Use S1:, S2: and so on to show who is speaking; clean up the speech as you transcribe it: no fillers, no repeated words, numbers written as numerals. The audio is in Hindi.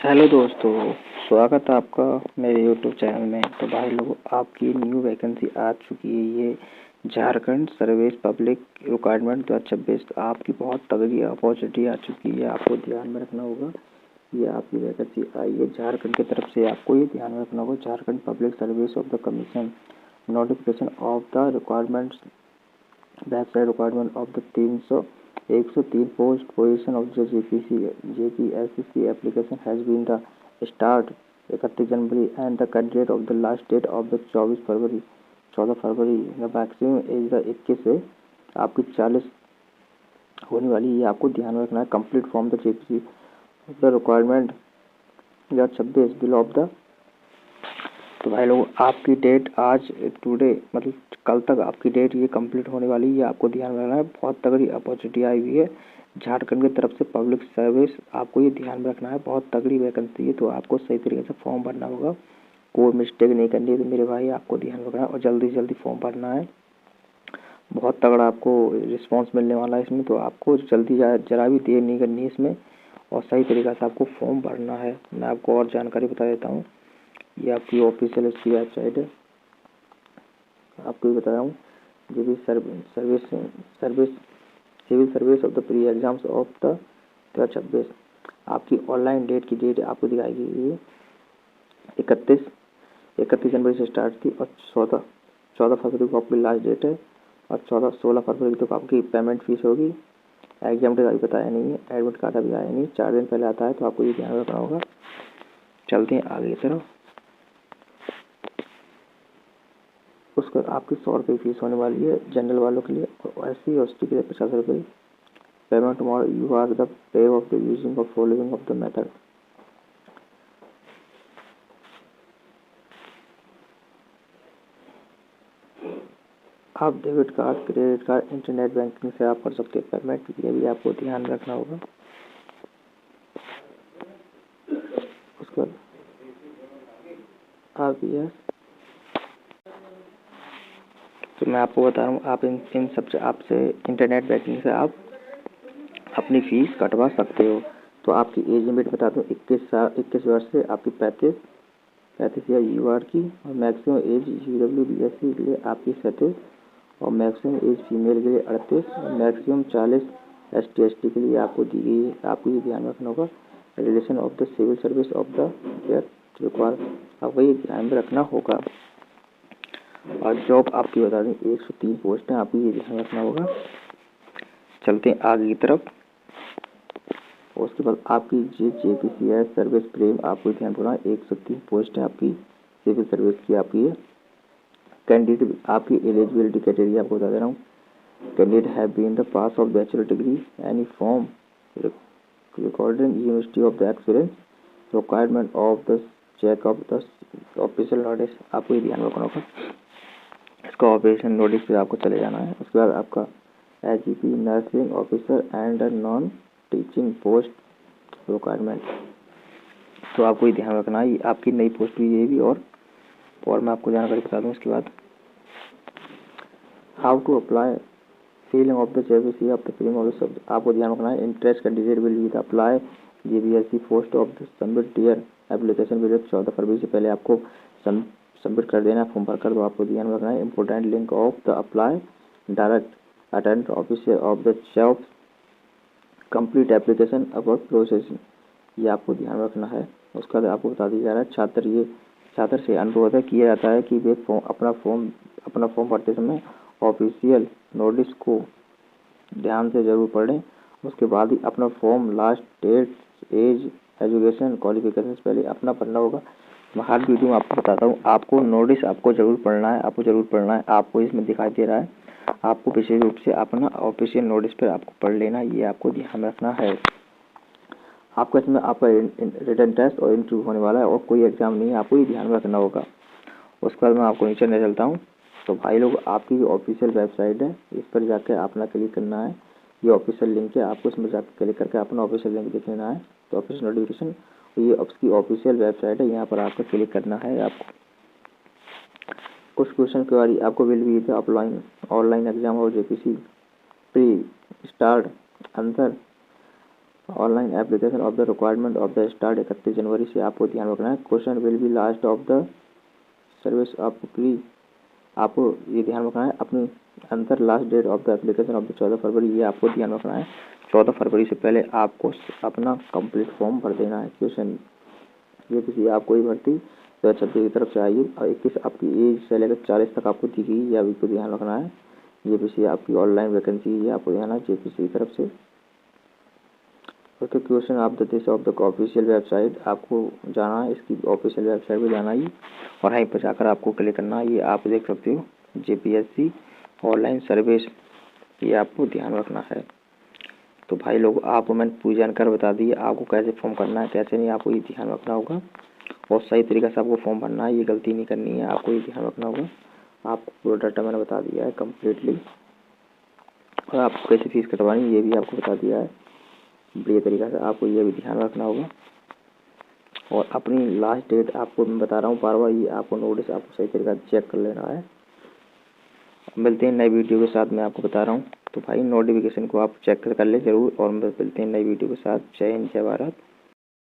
S1: हेलो दोस्तों, स्वागत है आपका मेरे यूट्यूब चैनल में। तो भाई लोगों, आपकी न्यू वैकेंसी आ चुकी है। ये झारखंड सर्विस पब्लिक रिक्वायरमेंट 2026। आपकी बहुत तगड़ी अपॉर्चुनिटी आ चुकी है, आपको ध्यान में रखना होगा। ये आपकी वैकेंसी आई है झारखंड की तरफ से, आपको ये ध्यान में रखना होगा। Jharkhand public service of the commission notification of the requirements website requirement of the 103 post position of the JPSC application has been the start 31 January and the candidate of the last date of the 14 February the maximum age the 21 से आपकी 40 होने वाली। ये आपको ध्यान में रखना है। Complete form the JPC the requirement 2026 below of the. तो भाई लोग, आपकी डेट आज टुडे मतलब कल तक आपकी डेट ये कंप्लीट होने वाली है। ये आपको ध्यान में रखना है। बहुत तगड़ी अपॉर्चुनिटी आई हुई है झारखंड की तरफ से पब्लिक सर्विस, आपको ये ध्यान में रखना है। बहुत तगड़ी वैकेंसी है, तो आपको सही तरीके से फॉर्म भरना होगा। कोई मिस्टेक नहीं करनी है। तो मेरे भाई, आपको ध्यान रखना है और जल्दी से जल्दी फॉर्म भरना है। बहुत तगड़ा आपको रिस्पॉन्स मिलने वाला है इसमें, तो आपको जल्दी जरा भी देर नहीं करनी है इसमें और सही तरीके से आपको फॉर्म भरना है। मैं आपको और जानकारी बता देता हूँ। ये आपकी ऑफिशियल इसकी वेबसाइट है, आपको भी बता रहा हूँ। जो भी civil service of the pre exams of the 2026। आपकी ऑनलाइन डेट की डेट आपको दिखाएगी। ये 31 जनवरी से स्टार्ट थी और 14 फरवरी को आपकी लास्ट डेट है और 16 फरवरी तक आपकी पेमेंट फीस होगी। एग्जाम डेट अभी बताया नहीं है, एडमिट कार्ड अभी आया नहीं, 4 दिन पहले आता है, तो आपको ये ध्यान रखना होगा। चलते हैं आगे की तरफ। उसका आपकी 100 रुपये फीस होने वाली है जनरल वालों के लिए, और SC और ST के लिए 50 रुपये। Payment tomorrow you are the pay of the using of following of the method. आप debit card, credit card, internet banking से आप कर सकते हैं पेमेंट। ये भी आपको ध्यान रखना होगा। उसके बाद आप ये, तो मैं आपको बता रहा हूँ, आप इन सबसे आपसे इंटरनेट बैंकिंग से आप अपनी फीस कटवा सकते हो। तो आपकी एज लिमिट बता दूँ, 21 वर्ष से आपकी 35 या UR की, और मैक्सिमम एज UWBSC के लिए आपकी 37 और मैक्सिमम एज फीमेल के लिए 38 और मैक्सिमम 40 ST ST के लिए आपको दी गई है। आपको ये ध्यान रखना होगा। Relation of the civil service of the require, आपको ये ध्यान में रखना होगा। और जॉब आपकी बता दें, 103 पोस्ट हैं, आपको ये ध्यान रखना होगा। चलते हैं आगे की तरफ। उसके बाद आपकी JPCS सर्विस प्रेम, आपको ध्यान रखना, 103 पोस्ट है आपकी सिविल सर्विस की। आपकी कैंडिडेट, आपकी एलिजिबिलिटी क्राइटेरिया आपको बता दे रहा हूँ। Candidate have been the pass of bachelor degree any form recording university of the experience requirement of the check of the official notice. आपको ये ध्यान रखना होगा। इसका ऑपरेशन नोटिस पे आपको चले जाना है। उसके बाद आपका SGP nursing officer and non teaching post requirement, तो आपको ये ध्यान रखना है। आपकी नई पोस्ट भी ये भी, और मैं आपको जानकारी बता दूँ। उसके बाद how to apply feeling of the JPC of the feeling of the subject, आपको ध्यान रखना है। Interest candidate will be apply JPSC post of the submit dear application period 14 February से पहले आपको सबमिट कर देना फॉर्म भर कर। तो आपको ध्यान रखना है। Important link of the apply direct attend officer of the job complete application about processing, ये आपको ध्यान रखना है। उसका बाद आपको बता दिया जा रहा है, छात्र से अनुरोध किया जाता है कि वे अपना फॉर्म भरते समय ऑफिशियल नोटिस को ध्यान से जरूर पढ़ें। उसके बाद ही अपना form last date, age, education, qualification से पहले अपना पढ़ना होगा। मैं हर वीडियो में आपको बताता हूँ, आपको नोटिस आपको जरूर पढ़ना है, आपको इसमें दिखाई दे रहा है। आपको विशेष रूप से अपना ऑफिशियल नोटिस पर आपको पढ़ लेना, ये आपको ध्यान रखना है। आपका इसमें आपका रिटन टेस्ट और इंटरव्यू होने वाला है और कोई एग्जाम नहीं है, आपको ये ध्यान रखना होगा। उसके बाद मैं आपको नीचे ले चलता हूँ। तो भाई लोग, आपकी जो ऑफिशियल वेबसाइट है, इस पर जाकर अपना क्लिक करना है। ये ऑफिशियल लिंक है, आपको इसमें जाकर क्लिक करके अपना ऑफिशियल लिंक देख लेना है। तो ऑफिशियल नोटिफिकेशन, ये उसकी ऑफिशियल वेबसाइट है, यहाँ पर आपको क्लिक करना है। आपको कुछ क्वेश्चन के बारे आपको will be the online exam और JPC pre start answer online application of the requirement of the start 31 January से आपको ध्यान रखना है। Question will be last of the service आपको प्लीज, आपको ये ध्यान रखना है। अपनी अंतर last date of the application of the 14 February, ये आपको ध्यान रखना है। 14 फरवरी से पहले आपको अपना कंप्लीट फॉर्म भर देना है। क्वेश्चन ये किसी आपको ही भर्ती 2026 की तरफ से आई और 21 आपकी एज से लेकर 40 तक आपको दी गई, ये आपको ध्यान रखना है। ये किसी आपकी ऑनलाइन वैकेंसी है, आपको ध्यान है JPC की तरफ से। Okay, question of the this of the official website, आपको जाना है इसकी ऑफिशियल वेबसाइट पे जाना ही और वहीं पर जाकर आपको क्लिक करना है। ये आप देख सकते हो JPSC ऑनलाइन सर्विस, ये आपको ध्यान रखना है। तो भाई लोग आपको मैंने पूरी जानकारी बता दी है, आपको कैसे फॉर्म करना है कैसे नहीं, आपको ये ध्यान रखना होगा और सही तरीके से आपको फॉर्म भरना है, ये गलती नहीं करनी है, आपको ये ध्यान रखना होगा। आपको पूरा डाटा मैंने बता दिया है कम्प्लीटली और आपको कैसे फीस कटवानी है ये भी आपको बता दिया है बढ़िया तरीके से, आपको ये भी ध्यान रखना होगा। और अपनी लास्ट डेट आपको मैं बता रहा हूँ बार बार, ये आपको नोटिस आपको सही तरीके से चेक कर लेना है। मिलते हैं नई वीडियो के साथ, मैं आपको बता रहा हूँ। तो भाई नोटिफिकेशन को आप चेक कर ले जरूर और मिलते हैं नई वीडियो के साथ। जय हिंद, जय भारत।